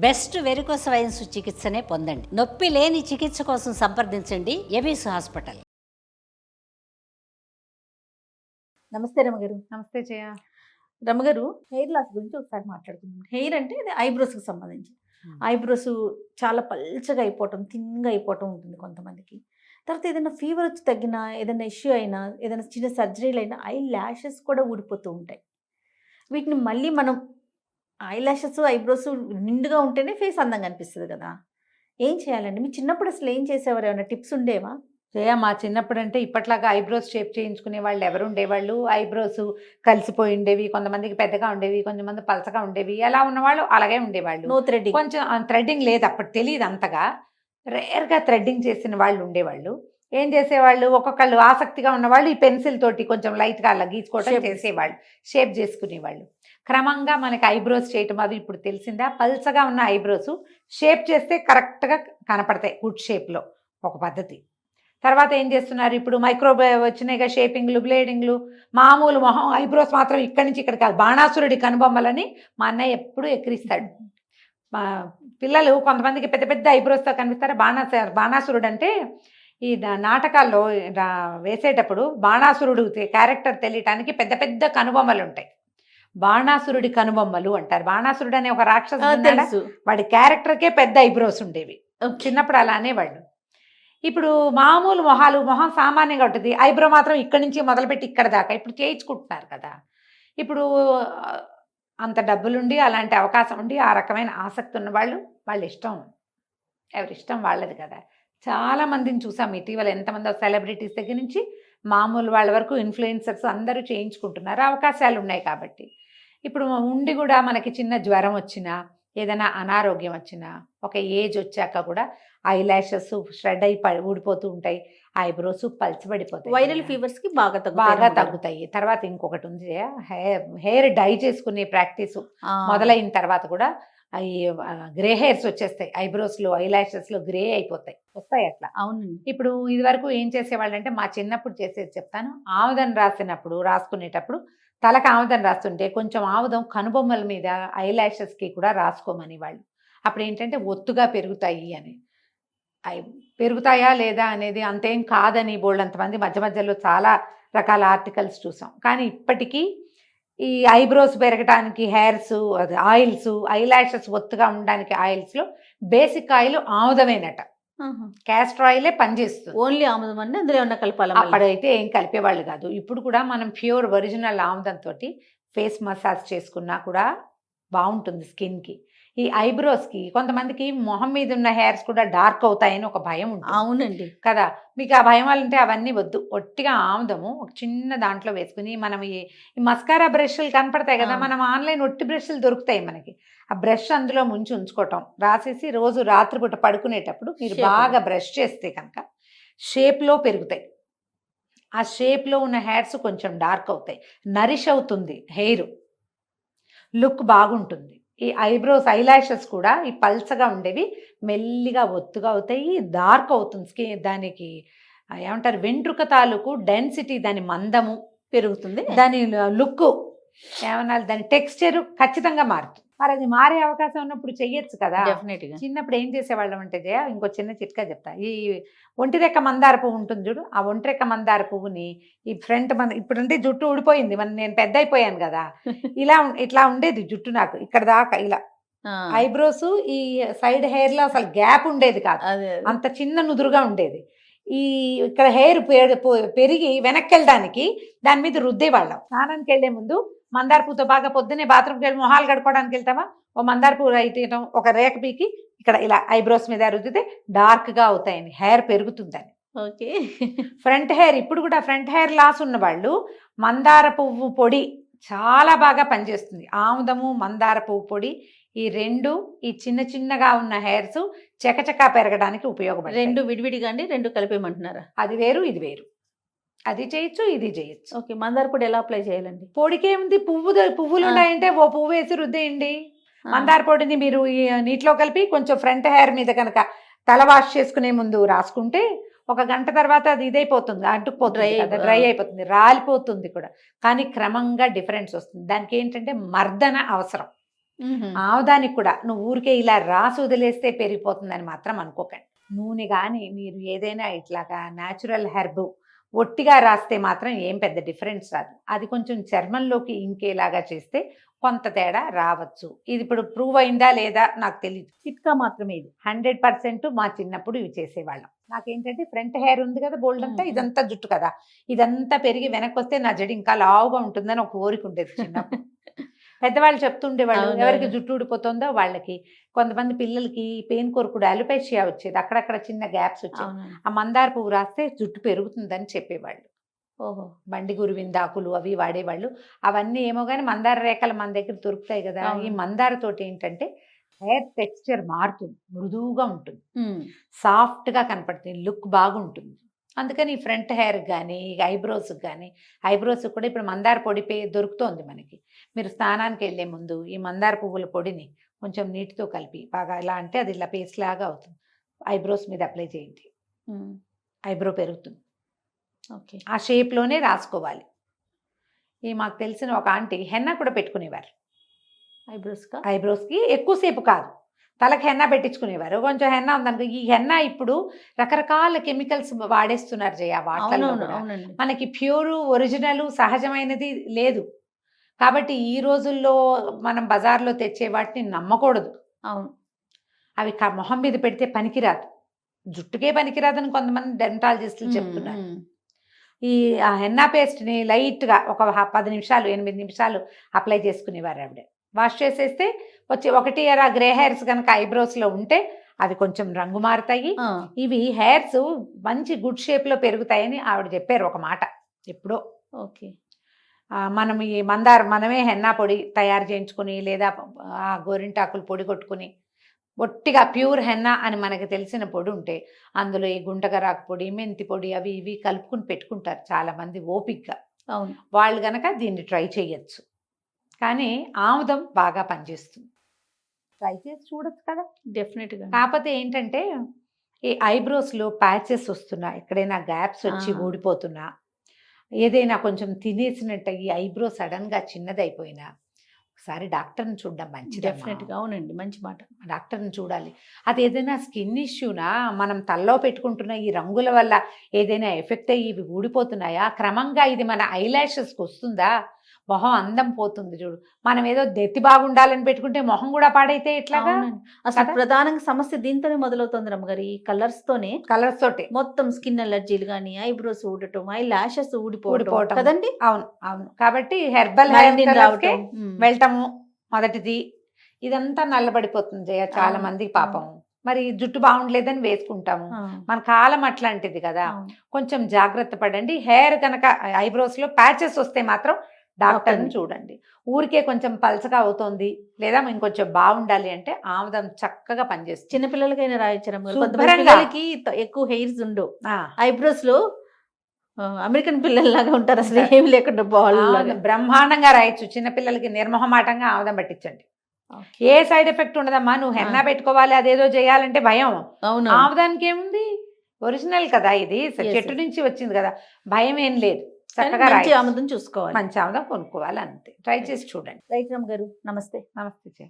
Best varicose veins చికిత్సనే పొందండి. నొప్పి లేని చికిత్స కోసం సంప్రదించండి ఎబిస్ హాస్పిటల్. నమస్తే రమగారు. నమస్తే జయ. రమగారు, హెయిర్ లాస్ గురించి ఒకసారి మాట్లాడుకుందాం. హెయిర్ అంటే ఇది ఐబ్రోస్కి సంబంధించి. ఐబ్రోస్ చాలా పల్చగా అయిపోవటం, థిన్గా అయిపోవటం ఉంటుంది కొంతమందికి. తర్వాత ఏదైనా ఫీవర్ వచ్చి తగ్గినా, ఏదైనా ఇష్యూ అయినా, ఏదైనా చిన్న సర్జరీలు అయినా ఐ ల్యాషెస్ కూడా ఊడిపోతూ ఉంటాయి. వీటిని మళ్ళీ మనం ఐ ల్యాషెస్, ఐబ్రోస్ నిండుగా ఉంటేనే ఫేస్ అందంగా అనిపిస్తుంది కదా. ఏం చేయాలండి? మీ చిన్నప్పుడు అసలు ఏం చేసేవారు? ఏమైనా టిప్స్ ఉండేవా? జయ, మా చిన్నప్పుడు అంటే ఇప్పట్లాగా ఐబ్రోస్ షేప్ చేయించుకునే వాళ్ళు ఎవరు ఉండేవాళ్ళు? ఐబ్రోస్ కలిసిపోయి ఉండేవి, కొంతమందికి పెద్దగా ఉండేవి, కొంతమంది పలచగా ఉండేవి. ఎలా ఉన్నవాళ్ళు అలాగే ఉండేవాళ్ళు. No threading. కొంచెం థ్రెడ్డింగ్ లేదు, అప్పుడు తెలియదు అంతగా. రేర్గా థ్రెడ్డింగ్ చేసిన వాళ్ళు ఉండేవాళ్ళు. ఏం చేసేవాళ్ళు, ఒక్కొక్కళ్ళు ఆసక్తిగా ఉన్నవాళ్ళు ఈ పెన్సిల్ తోటి కొంచెం లైట్గా అలా గీసుకోవడం చేసేవాళ్ళు, షేప్ చేసుకునేవాళ్ళు. క్రమంగా మనకి ఐబ్రోస్ చేయటం అది ఇప్పుడు తెలిసిందా. పల్చగా ఉన్న ఐబ్రోస్ షేప్ చేస్తే కరెక్ట్గా కనపడతాయి, గుడ్ షేప్లో, ఒక పద్ధతి. తర్వాత ఏం చేస్తున్నారు, ఇప్పుడు మైక్రో వచ్చినాయిగా షేపింగ్లు, బ్లేడింగ్లు. మామూలు మొహం ఐబ్రోస్ మాత్రం ఇక్కడి నుంచి ఇక్కడ కాదు, బాణాసురుడి కనుబొమ్మలని మా అన్నయ్య ఎప్పుడూ ఎక్కిరిస్తాడు. మా పిల్లలు కొంతమందికి పెద్ద పెద్ద ఐబ్రోస్తో కనిపిస్తారు. బాణాసురుడు అంటే ఈ నాటకాల్లో వేసేటప్పుడు బాణాసురుడు క్యారెక్టర్ తెలియటానికి పెద్ద పెద్ద కనుబొమ్మలు ఉంటాయి, బాణాసురుడి కనుబొమ్మలు అంటారు. బాణాసురుడు అనే ఒక రాక్షసుడు, వాడి క్యారెక్టర్కే పెద్ద ఐబ్రోస్ ఉండేవి. చిన్నప్పుడు అలా అనేవాళ్ళు. ఇప్పుడు మామూలు మొహం సామాన్యంగా ఉంటుంది, ఐబ్రో మాత్రం ఇక్కడి నుంచి మొదలుపెట్టి ఇక్కడ దాకా ఇప్పుడు చేయించుకుంటున్నారు కదా. ఇప్పుడు అంత డబ్బులుండి, అలాంటి అవకాశం ఉండి, ఆ రకమైన ఆసక్తి ఉన్న వాళ్ళ ఇష్టం, ఎవరిష్టం వాళ్ళది కదా. చాలా మందిని చూసాం ఇటీవల, ఎంతమంది సెలబ్రిటీస్ దగ్గర నుంచి మామూలు వాళ్ళ వరకు ఇన్ఫ్లుయెన్సర్స్ అందరూ చేయించుకుంటున్నారు, అవకాశాలు ఉన్నాయి కాబట్టి. ఇప్పుడు ఉండి కూడా మనకి చిన్న జ్వరం వచ్చినా, ఏదైనా అనారోగ్యం వచ్చినా, ఒక ఏజ్ వచ్చాక కూడా ఐ ల్యాషెస్ షెడ్ అయి ఊడిపోతూ ఉంటాయి, ఐబ్రోస్ పల్చబడిపోతాయి. వైరల్ ఫీవర్స్కి బాగా తగ్గుతాయి. తర్వాత ఇంకొకటి ఉంది, హెయిర్ డై చేసుకునే ప్రాక్టీస్ మొదలైన తర్వాత కూడా ఈ గ్రే హెయిర్స్ వచ్చేస్తాయి, ఐబ్రోస్లో ఐ ల్యాషెస్లో గ్రే వస్తాయి అట్లా. అవునండి. ఇప్పుడు ఇది వరకు ఏం చేసేవాళ్ళు అంటే, మా చిన్నప్పుడు చేసేది చెప్తాను. ఆముదం రాసుకునేటప్పుడు తలకు ఆముదం రాస్తుంటే కొంచెం ఆముదం కనుబొమ్మల మీద ఐ ల్యాషెస్కి కూడా రాసుకోమని వాళ్ళు. అప్పుడు ఏంటంటే ఒత్తుగా పెరుగుతాయి అని. పెరుగుతాయా లేదా అనేది అంతేం కాదని బోల్డంతమంది మధ్య మధ్యలో చాలా రకాల ఆర్టికల్స్ చూసాం. కానీ ఇప్పటికీ ఈ ఐబ్రోస్ పెరగడానికి హెయిర్స్, ఆయిల్స్, ఐ ల్యాషెస్ ఒత్తుగా ఉండడానికి ఆయిల్స్లో బేసిక్ ఆయిల్ ఆముదమేనట. క్యాస్టర్ ఆయిలే పనిచేస్తుంది. ఓన్లీ ఆముదం అండి, అందులో ఏమన్నా కలపాలి? అప్పుడైతే ఏం కలిపేవాళ్ళు కాదు. ఇప్పుడు కూడా మనం ప్యూర్ ఒరిజినల్ ఆముదంతో ఫేస్ మసాజ్ చేసుకున్నా కూడా బాగుంటుంది స్కిన్కి. ఈ ఐబ్రోస్కి కొంతమందికి మొహం మీద ఉన్న హెయిర్స్ కూడా డార్క్ అవుతాయని ఒక భయం ఉంటుంది. అవునండి కదా. మీకు ఆ భయం అంటే అవన్నీ వద్దు. ఒట్టిగా ఆముదము ఒక చిన్న దాంట్లో వేసుకుని, మనం ఈ మస్కారా బ్రష్లు కనపడతాయి కదా, మనం ఆన్లైన్ ఒట్టి బ్రష్లు దొరుకుతాయి మనకి. ఆ బ్రష్ అందులో ముంచి ఉంచుకోవటం, రాసేసి రోజు రాత్రిపూట పడుకునేటప్పుడు మీరు బాగా బ్రష్ చేస్తే కనుక షేప్లో పెరుగుతాయి. ఆ షేప్లో ఉన్న హెయిర్స్ కొంచెం డార్క్ అవుతాయి, నరిష్ అవుతుంది హెయిర్, లుక్ బాగుంటుంది. ఈ ఐబ్రోస్, ఐ ల్యాషెస్ కూడా ఈ పల్చగా ఉండేవి మెల్లిగా ఒత్తుగా అవుతాయి, డార్క్ అవుతుంది స్కిన్. దానికి ఏమంటారు, వెంట్రుక తాలూకు డెన్సిటీ, దాని మందము పెరుగుతుంది, దాని లుక్ ఏమన్నా, దాని టెక్స్చర్ ఖచ్చితంగా మారుతుంది. మరి అది మారే అవకాశం ఉన్నప్పుడు చెయ్యొచ్చు కదా. డెఫినెట్గా. చిన్నప్పుడు ఏం చేసేవాళ్ళం అంటే జయ, ఇంకో చిన్న చిట్కా చెప్తా. ఈ ఒంటిరెక్క మందార పువ్వు ఉంటుంది చూడు, ఆ ఒంటిరెక్క మందార పువ్వుని ఈ ఫ్రంట్ ఇప్పుడంటే జుట్టు ఊడిపోయింది, నేను పెద్ద అయిపోయాను కదా, ఇట్లా ఉండేది జుట్టు నాకు ఇక్కడ దాకా, ఇలా ఐబ్రోస్ ఈ సైడ్ హెయిర్ లో అసలు గ్యాప్ ఉండేది కాదు, అంత చిన్న నుదురుగా ఉండేది. ఈ ఇక్కడ హెయిర్ పెరిగి వెనక్కి వెళ్ళడానికి దాని మీద రుద్దేవాళ్ళం. స్నానానికి వెళ్లే ముందు మందార పూతో బాగా పొద్దున్నే బాత్రూమ్కి వెళ్ళి మొహాలు కడుక్కోవడానికి వెళ్తావా, ఓ మందార పువ్వు రైతేయటం, ఒక రేఖ పీకి ఇక్కడ ఇలా ఐబ్రోస్ మీద రుద్దితే డార్క్గా అవుతాయని, హెయిర్ పెరుగుతుందని. ఓకే. ఫ్రంట్ హెయిర్, ఇప్పుడు కూడా ఫ్రంట్ హెయిర్ లాస్ ఉన్న వాళ్ళు మందార పువ్వు పొడి చాలా బాగా పనిచేస్తుంది. ఆముదము, మందార పువ్వు పొడి, ఈ రెండు ఈ చిన్న చిన్నగా ఉన్న హెయిర్స్ చకచకా పెరగడానికి ఉపయోగపడతాయి. రెండు విడివిడిగా అండి, రెండు కలిపేయమంటున్నారా? అది వేరు ఇది వేరు, అది చేయొచ్చు ఇది చేయొచ్చు. ఓకే. మందార పొడి ఎలా అప్లై చేయాలండి? పొడికేముంది, పువ్వులు ఉన్నాయంటే ఓ పువ్వు వేసి రుద్దేయండి. మందార పొడిని మీరు ఈ నీటిలో కలిపి కొంచెం ఫ్రంట్ హెయిర్ మీద కనుక తల వాష్ చేసుకునే ముందు రాసుకుంటే ఒక గంట తర్వాత అది ఇదైపోతుంది, అంటుకుపోతుంది, డ్రై అయిపోతుంది, రాలిపోతుంది కూడా. కానీ క్రమంగా డిఫరెన్స్ వస్తుంది. దానికి ఏంటంటే మర్దన అవసరం. ఆముదానికి కూడా నువ్వు ఊరికే ఇలా రాసి వదిలేస్తే పెరిగిపోతుందని మాత్రం అనుకోకండి. నూనె కానీ మీరు ఏదైనా ఇట్లాగా న్యాచురల్ హెర్బ్ ఒట్టిగా రాస్తే మాత్రం ఏం పెద్ద డిఫరెన్స్ రాదు. అది కొంచెం చర్మంలోకి ఇంకేలాగా చేస్తే కొంత తేడా రావచ్చు. ఇది ఇప్పుడు ప్రూవ్ అయిందా లేదా నాకు తెలియదు. చిట్కా మాత్రమే ఇది. 100% మా చిన్నప్పుడు ఇవి చేసేవాళ్ళం. నాకేంటంటే ఫ్రంట్ హెయిర్ ఉంది కదా, బోల్డ్ అంతా, ఇదంతా జుట్టు కదా, ఇదంతా పెరిగి వెనక్కి వస్తే నా జడ ఇంకా లావుగా ఉంటుందని ఒక కోరిక ఉండేది చిన్నప్పుడు. పెద్దవాళ్ళు చెప్తుండేవాళ్ళు, అవును. ఎవరికి జుట్టు ఊడిపోతుందో వాళ్ళకి. కొంతమంది పిల్లలకి పెయిన్ కొరకుడు అలోపేషియా వచ్చేది, అక్కడక్కడ చిన్న గ్యాప్స్ వచ్చేది. అవునండి. ఆ మందార పువ్వు రాస్తే జుట్టు పెరుగుతుందని చెప్పేవాళ్ళు. ఓహో. బండి గురువిందాకులు అవి వాడేవాళ్ళు. అవన్నీ ఏమో కానీ మందార రేఖలు మన దగ్గర దొరుకుతాయి కదా. అవును. ఈ మందార తోటి ఏంటంటే హెయిర్ టెక్స్చర్ మారుతుంది, మృదువుగా ఉంటుంది, సాఫ్ట్గా కనపడుతుంది, లుక్ బాగుంటుంది. అందుకని ఈ ఫ్రంట్ హెయిర్ కానీ ఐబ్రోస్కి కానీ, ఐబ్రోస్కి కూడా ఇప్పుడు మందార పొడి దొరుకుతోంది మనకి. మీరు స్నానానికి వెళ్ళే ముందు ఈ మందార పువ్వుల పొడిని కొంచెం నీటితో కలిపి బాగా ఎలా అంటే అది ఇలా పేస్ట్ లాగా అవుతుంది, ఐబ్రోస్ మీద అప్లై చేయండి. ఐబ్రో పెరుగుతుంది. ఓకే. ఆ షేప్లోనే రాసుకోవాలి. ఈ మాకు తెలిసిన ఒక ఆంటీ హెన్నా కూడా పెట్టుకునేవారు ఐబ్రోస్కా. ఐబ్రోస్కి. ఎక్కువసేపు కాదు, తలకి హెన్నా పెట్టించుకునేవారు. కొంచెం హెన్నా ఉందనుకో, ఈ హెన్నా ఇప్పుడు రకరకాల కెమికల్స్ వాడేస్తున్నారు జయ వాటిలో కూడా. అవునండి. మనకి ప్యూరు ఒరిజినల్ సహజమైనది లేదు. కాబట్టి ఈ రోజుల్లో మనం బజార్లో తెచ్చే వాటిని నమ్మకూడదు. అవును. అవి మొహం మీద పెడితే పనికిరాదు, జుట్టుకే పనికిరాదని కొంతమంది డెంటాలజిస్టులు చెప్తున్నారు. ఈ హెన్నా పేస్ట్ని లైట్గా ఒక 10 నిమిషాలు 8 నిమిషాలు అప్లై చేసుకునేవారు ఆవిడ. వాష్ చేసేస్తే వచ్చి 1 గ్రే హెయిర్స్ కనుక ఐబ్రోస్లో ఉంటే అవి కొంచెం రంగు మారుతాయి. ఇవి హెయిర్స్ మంచి గుడ్ షేప్లో పెరుగుతాయని ఆవిడ చెప్పారు ఒక మాట ఎప్పుడో. ఓకే. మనం ఈ మనమే హెన్నా పొడి తయారు చేయించుకుని లేదా ఆ గోరింటాకులు పొడి కొట్టుకుని ఒట్టిగా ప్యూర్ హెన్నా అని మనకి తెలిసిన పొడి ఉంటే అందులో ఈ గుంటగరాకు పొడి, మెంతి పొడి అవి ఇవి కలుపుకుని పెట్టుకుంటారు చాలామంది ఓపిక్గా. అవును. వాళ్ళు కనుక దీన్ని ట్రై చేయొచ్చు. కానీ ఆముదం బాగా పనిచేస్తుంది, ట్రై చేసి చూడొచ్చు కదా. డెఫినెట్గా. కాకపోతే ఏంటంటే ఈ ఐబ్రోస్లో ప్యాచెస్ వస్తున్నా, ఎక్కడైనా గ్యాప్స్ వచ్చి ఊడిపోతున్నా, ఏదైనా కొంచెం తినేసినట్టు ఈ ఐబ్రో సడన్గా చిన్నదైపోయినా ఒకసారి డాక్టర్ని చూడడం మంచిది. డెఫినెట్గా. అవునండి, మంచి మాట. డాక్టర్ని చూడాలి. అది ఏదైనా స్కిన్ ఇష్యూనా, మనం తలలో పెట్టుకుంటున్న ఈ రంగుల వల్ల ఏదైనా ఎఫెక్ట్ అయ్యి ఇవి ఊడిపోతున్నాయా, క్రమంగా ఇది మన ఐలాషెస్కి వస్తుందా, మొహం అందం పోతుంది చూడు. మనం ఏదో దెత్తి బాగుండాలని పెట్టుకుంటే మొహం కూడా పాడైతే ఎట్లాగా. అసలు ప్రధానంగా సమస్య దీంతోనే మొదలవుతుంది రమ్మగారు. ఈ కలర్స్ తోటే మొత్తం స్కిన్ అలర్జీలు కానీ, ఐబ్రోస్ ఊడటం, ఐ లాషెస్ ఊడిపోవటం కదండి. అవును అవును. కాబట్టి హెర్బల్ వెళ్ళటము మొదటిది. ఇదంతా నల్లబడిపోతుంది జయ చాలా మంది పాపం. మరి జుట్టు బాగుండలేదని వేసుకుంటాము, మన కాలం అట్లాంటిది కదా. కొంచెం జాగ్రత్త పడండి. హెయిర్ కనుక ఐబ్రోస్లో ప్యాచెస్ వస్తే మాత్రం డాక్టర్ని చూడండి. ఊరికే కొంచెం పలచగా అవుతోంది లేదా ఇంకొంచెం బాగుండాలి అంటే ఆముదం చక్కగా పనిచేస్తుంది. చిన్నపిల్లలకైనా రాయించడానికి ఎక్కువ హెయిర్స్ ఉండవు, ఐబ్రోస్ లో అమెరికన్ పిల్లల్లాగా ఉంటారు, అసలు ఏమి లేకుండా బాల్ బ్రహ్మాండంగా రాయొచ్చు. చిన్నపిల్లలకి నిర్మోహమాటంగా ఆముదం పట్టించండి, ఏ సైడ్ ఎఫెక్ట్ ఉండదమ్మా. నువ్వు హెన్నా పెట్టుకోవాలి అదేదో చేయాలంటే భయం. అవును. ఆముదానికి ఏముంది, ఒరిజినల్ కదా, ఇది చెట్టు నుంచి వచ్చింది కదా, భయం ఏం లేదు. చక్కగా ఆముదం చూసుకోవాలి, మంచి ఆముదం కొనుక్కోవాలి, అంతే. ట్రై చేసి చూడండి. రైట్ రమ్మ గారు, నమస్తే. నమస్తే.